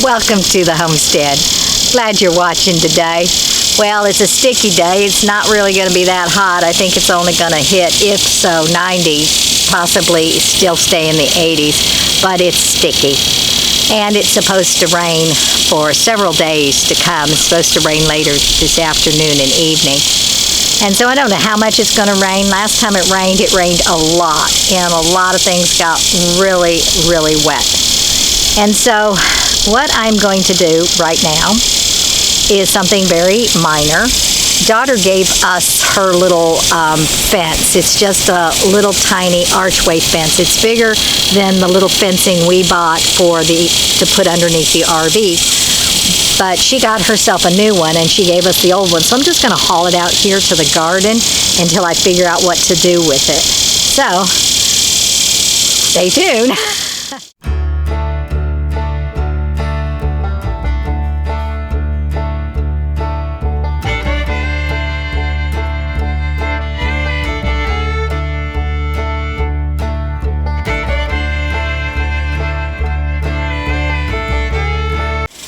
Welcome to the homestead. Glad you're watching today. Well, it's a sticky day. It's not really going to be that hot. I think it's only going to hit, if so, 90, possibly still stay in the 80s, but it's sticky. And it's supposed to rain for several days to come. It's supposed to rain later this afternoon and evening. And so I don't know how much it's going to rain. Last time it rained a lot, and a lot of things got really, really wet. And so what I'm going to do right now is something very minor. Daughter gave us her little fence. It's just a little tiny archway fence. It's bigger than the little fencing we bought to put underneath the RV. But she got herself a new one and she gave us the old one. So I'm just going to haul it out here to the garden until I figure out what to do with it. So stay tuned.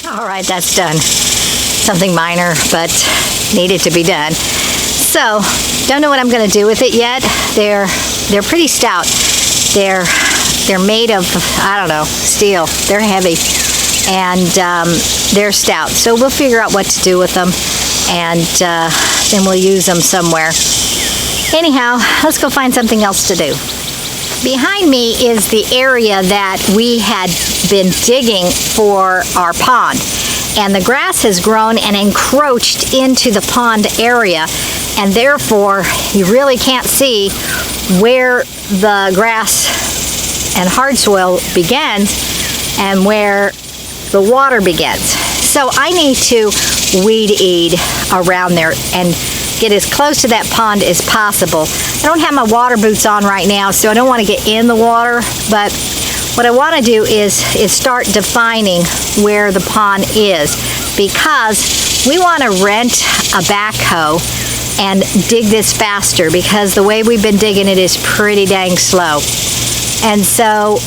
Alright, that's done. Something minor, but needed to be done. So, don't know what I'm going to do with it yet. They're pretty stout. They're made of, I don't know, steel. They're heavy. And they're stout. So we'll figure out what to do with them. And then we'll use them somewhere. Anyhow, let's go find something else to do. Behind me is the area that we had been digging for our pond. And the grass has grown and encroached into the pond area, and therefore you really can't see where the grass and hard soil begins and where the water begins. So I need to weed eat around there and get as close to that pond as possible. I don't have my water boots on right now, so I don't want to get in the water, but what I want to do is start defining where the pond is, because we want to rent a backhoe and dig this faster, because the way we've been digging it is pretty dang slow. And so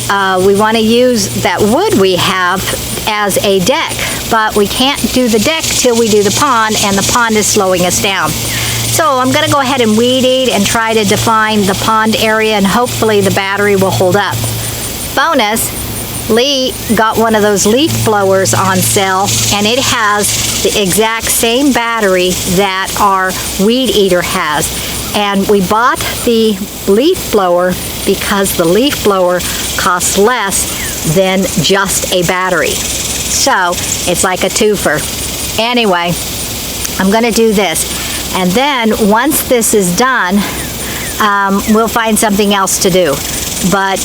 we want to use that wood we have as a deck, but we can't do the deck till we do the pond, and the pond is slowing us down. So I'm going to go ahead and weed eat and try to define the pond area, and hopefully the battery will hold up. Bonus, Lee got one of those leaf blowers on sale, and it has the exact same battery that our weed eater has. And we bought the leaf blower because the leaf blower costs less than just a battery. So it's like a twofer. Anyway, I'm going to do this. And then once this is done, we'll find something else to do. But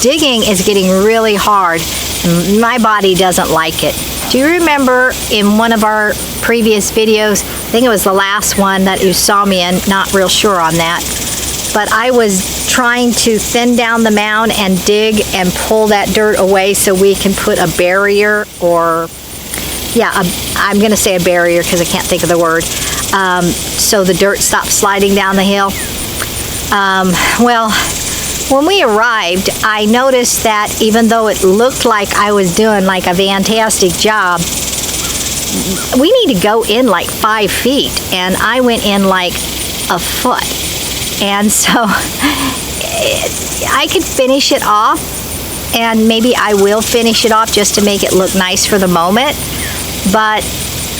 digging is getting really hard, and my body doesn't like it. Do you remember in one of our previous videos, I think it was the last one that you saw me in, not real sure on that, but I was trying to thin down the mound and dig and pull that dirt away so we can put a barrier, or I'm going to say a barrier because I can't think of the word, so the dirt stops sliding down the hill. Well, when we arrived, I noticed that even though it looked like I was doing like a fantastic job, we need to go in like 5 feet, and I went in like a foot. And so I could finish it off, and maybe I will finish it off just to make it look nice for the moment. But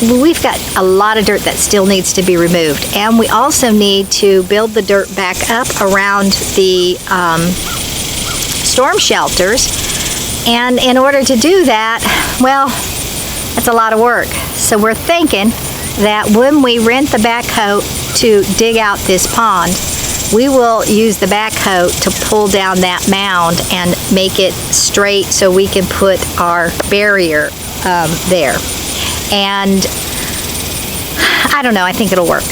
we've got a lot of dirt that still needs to be removed, and we also need to build the dirt back up around the storm shelters. And in order to do that, well, that's a lot of work. So we're thinking that when we rent the backhoe to dig out this pond, we will use the backhoe to pull down that mound and make it straight so we can put our barrier there. And I don't know, I think it'll work.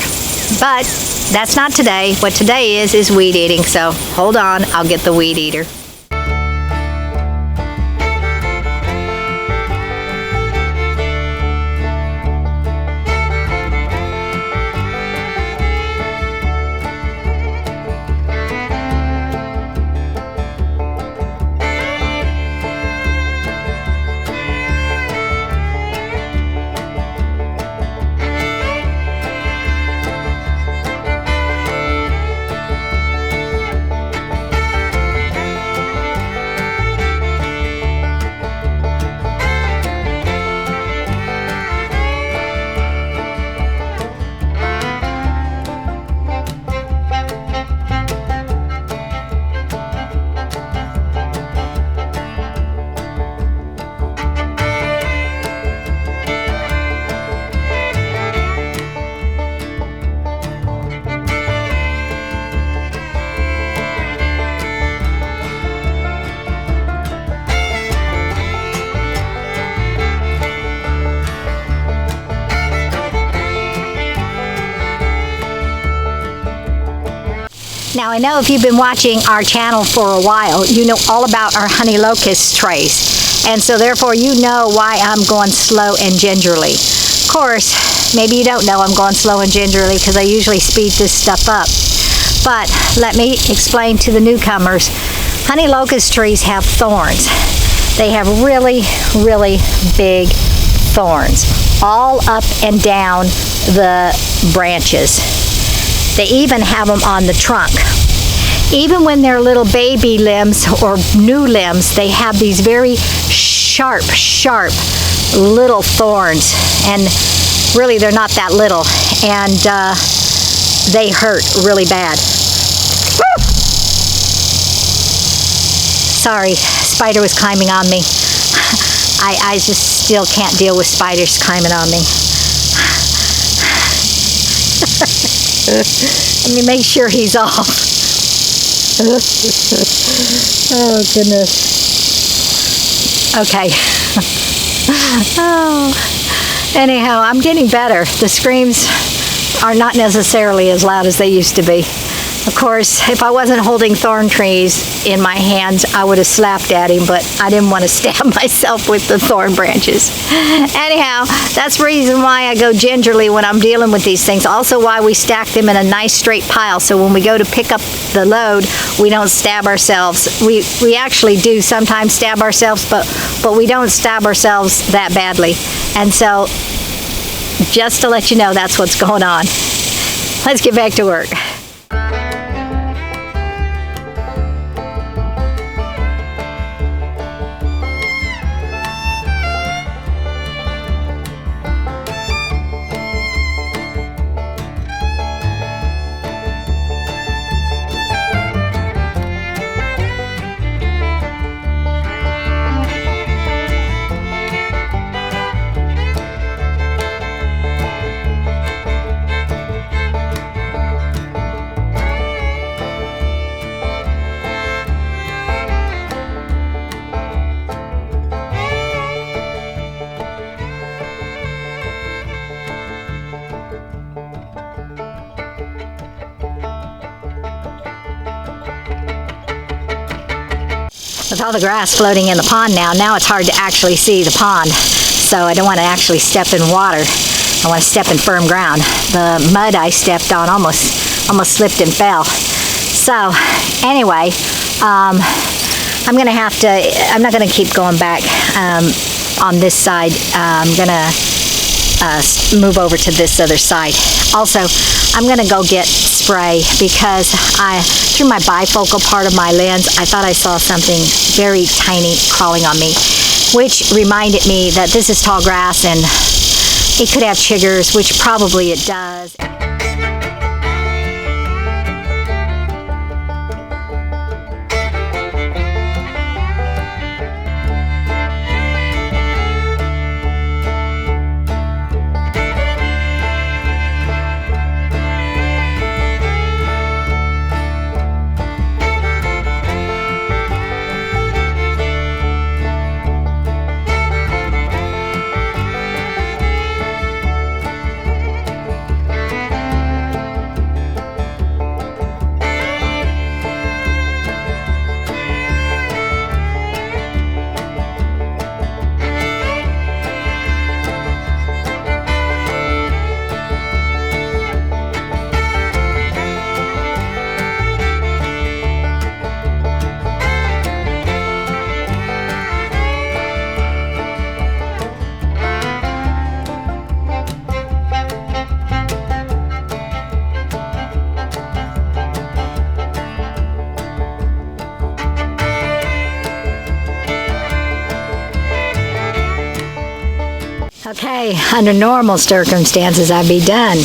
But that's not today. What today is weed eating. So hold on, I'll get the weed eater. Now I know if you've been watching our channel for a while, you know all about our honey locust trays. And so therefore you know why I'm going slow and gingerly. Of course, maybe you don't know I'm going slow and gingerly because I usually speed this stuff up. But let me explain to the newcomers, honey locust trees have thorns. They have really, really big thorns, all up and down the branches. They even have them on the trunk. Even when they're little baby limbs or new limbs, they have these very sharp, sharp little thorns. And really, they're not that little. And they hurt really bad. Sorry, spider was climbing on me. I just still can't deal with spiders climbing on me. Let me make sure he's off. Oh, goodness. Okay. Oh. Anyhow, I'm getting better. The screams are not necessarily as loud as they used to be. Of course, if I wasn't holding thorn trees in my hands, I would have slapped at him, but I didn't want to stab myself with the thorn branches. Anyhow, that's the reason why I go gingerly when I'm dealing with these things. Also why we stack them in a nice straight pile, so when we go to pick up the load, we don't stab ourselves. We actually do sometimes stab ourselves, but we don't stab ourselves that badly. And so, just to let you know, that's what's going on. Let's get back to work. With all the grass floating in the pond now it's hard to actually see the pond. So I don't want to actually step in water. I want to step in firm ground. The mud I stepped on almost slipped and fell. So anyway, I'm not going to keep going back on this side. I'm going to move over to this other side. Also, I'm going to go get spray because through my bifocal part of my lens, I thought I saw something very tiny crawling on me, which reminded me that this is tall grass and it could have chiggers, which probably it does. Okay, under normal circumstances I'd be done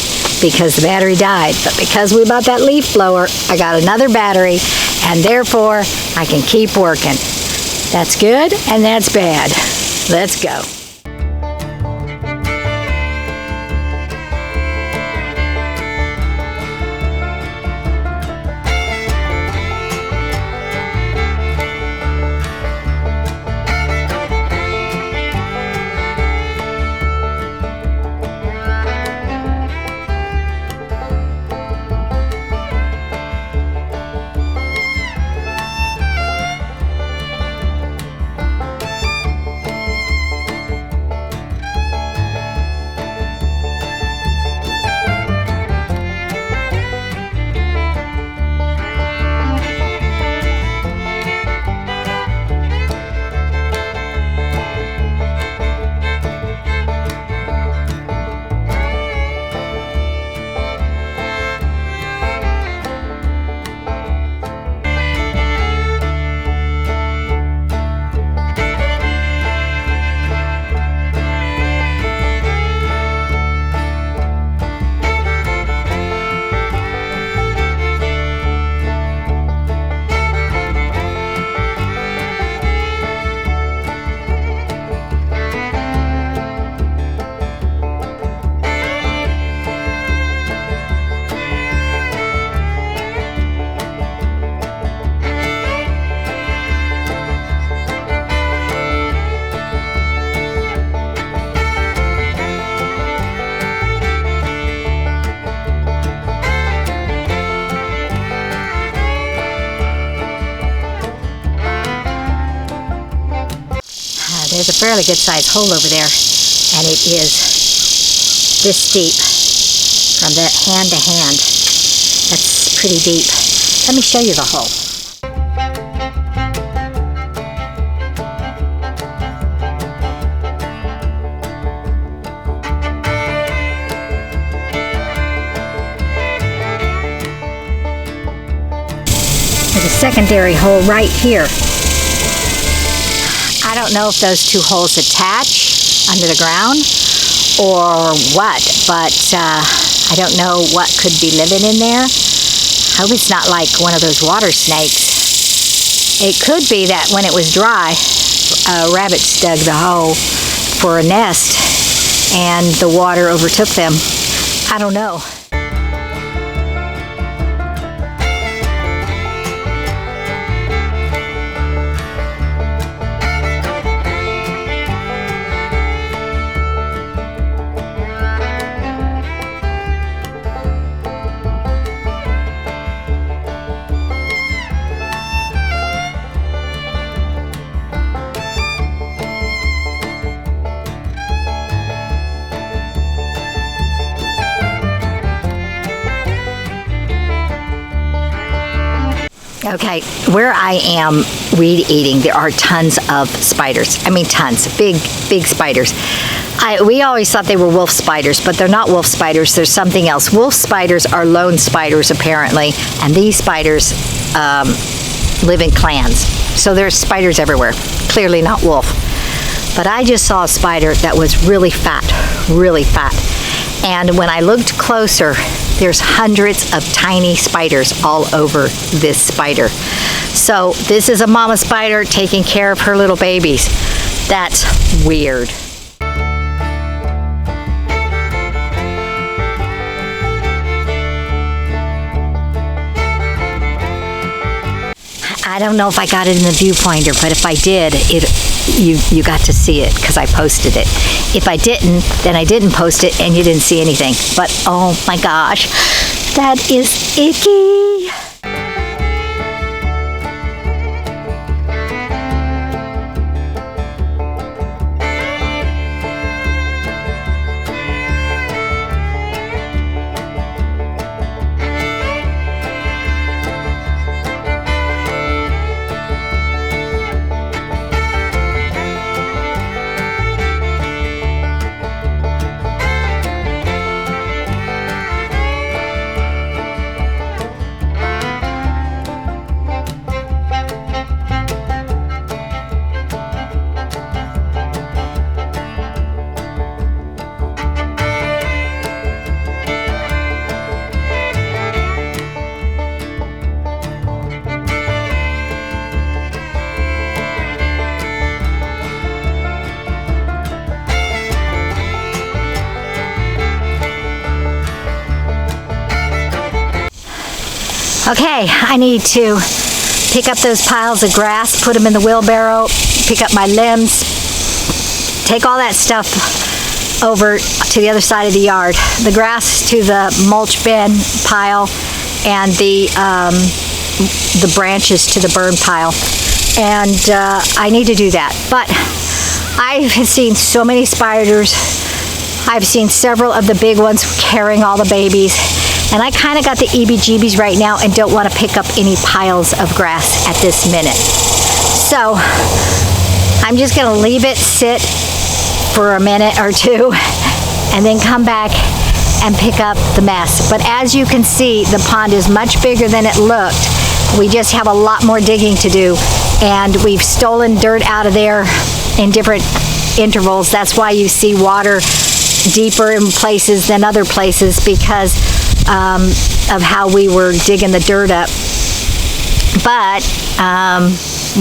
because the battery died, but because we bought that leaf blower, I got another battery, and therefore I can keep working. That's good and that's bad. Let's go. there's a fairly good sized hole over there, and it is this deep from the hand to hand. That's pretty deep. Let me show you the hole. There's a secondary hole right here. I don't know if those two holes attach under the ground or what, but I don't know what could be living in there. I hope it's not like one of those water snakes. It could be that when it was dry, rabbits dug the hole for a nest and the water overtook them. I don't know. Okay, where I am weed eating, there are tons of spiders. I mean tons, big spiders. We always thought they were wolf spiders, but they're not wolf spiders, they're something else. Wolf spiders are lone spiders apparently, and these spiders live in clans. So there's spiders everywhere, clearly not wolf. But I just saw a spider that was really fat, really fat. And when I looked closer, there's hundreds of tiny spiders all over this spider. So this is a mama spider taking care of her little babies. That's weird. I don't know if I got it in the viewfinder, but if I did, you got to see it because I posted it. If I didn't, then I didn't post it and you didn't see anything. But oh my gosh, that is icky. Okay, I need to pick up those piles of grass, put them in the wheelbarrow, pick up my limbs, take all that stuff over to the other side of the yard. The grass to the mulch bin pile and the branches to the burn pile. And I need to do that. But I've seen so many spiders. I've seen several of the big ones carrying all the babies. And I kind of got the EBGBs right now and don't want to pick up any piles of grass at this minute. So I'm just going to leave it sit for a minute or two and then come back and pick up the mess. But as you can see, the pond is much bigger than it looked. We just have a lot more digging to do, and we've stolen dirt out of there in different intervals. That's why you see water deeper in places than other places, because of how we were digging the dirt up. But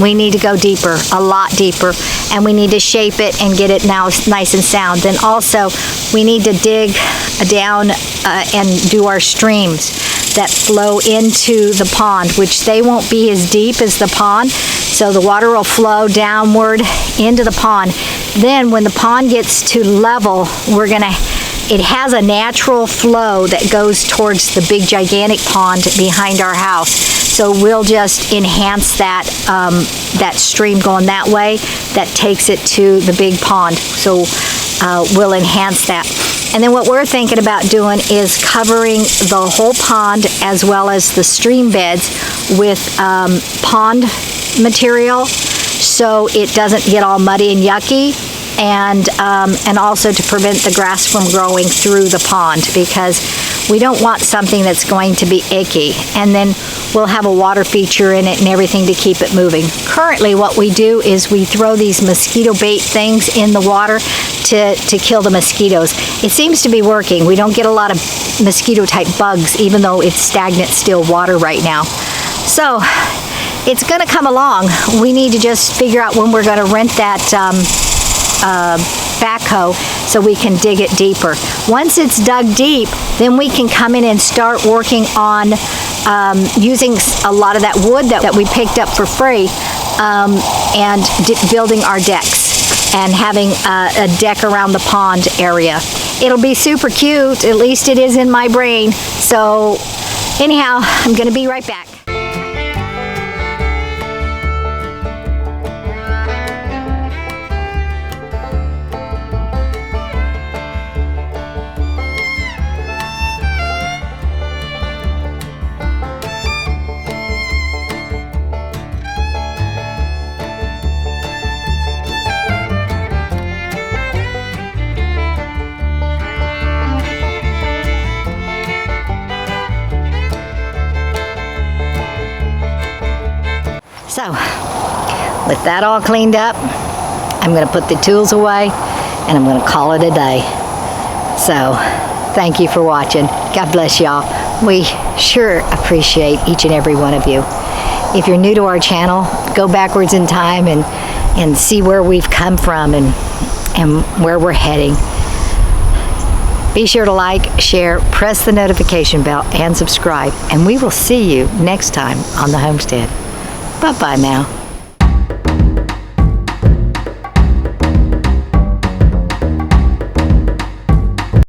we need to go deeper, a lot deeper, and we need to shape it and get it now nice and sound. Then also we need to dig down and do our streams that flow into the pond, which they won't be as deep as the pond, so the water will flow downward into the pond. Then when the pond gets to level, it has a natural flow that goes towards the big gigantic pond behind our house. So we'll just enhance that, that stream going that way that takes it to the big pond. So we'll enhance that. And then what we're thinking about doing is covering the whole pond as well as the stream beds with pond material so it doesn't get all muddy and yucky, and also to prevent the grass from growing through the pond, because we don't want something that's going to be icky. And then we'll have a water feature in it and everything to keep it moving. Currently what we do is we throw these mosquito bait things in the water to kill the mosquitoes. It seems to be working. We don't get a lot of mosquito type bugs even though it's stagnant still water right now. So it's gonna come along. We need to just figure out when we're gonna rent that backhoe so we can dig it deeper. Once it's dug deep, then we can come in and start working on using a lot of that wood that we picked up for free, and building our decks and having a deck around the pond area. It'll be super cute, at least it is in my brain. So anyhow, I'm gonna be right back. So, with that all cleaned up, I'm going to put the tools away and I'm going to call it a day. So, thank you for watching. God bless y'all. We sure appreciate each and every one of you. If you're new to our channel, go backwards in time and see where we've come from and where we're heading. Be sure to like, share, press the notification bell, and subscribe. And we will see you next time on the homestead. Bye-bye now.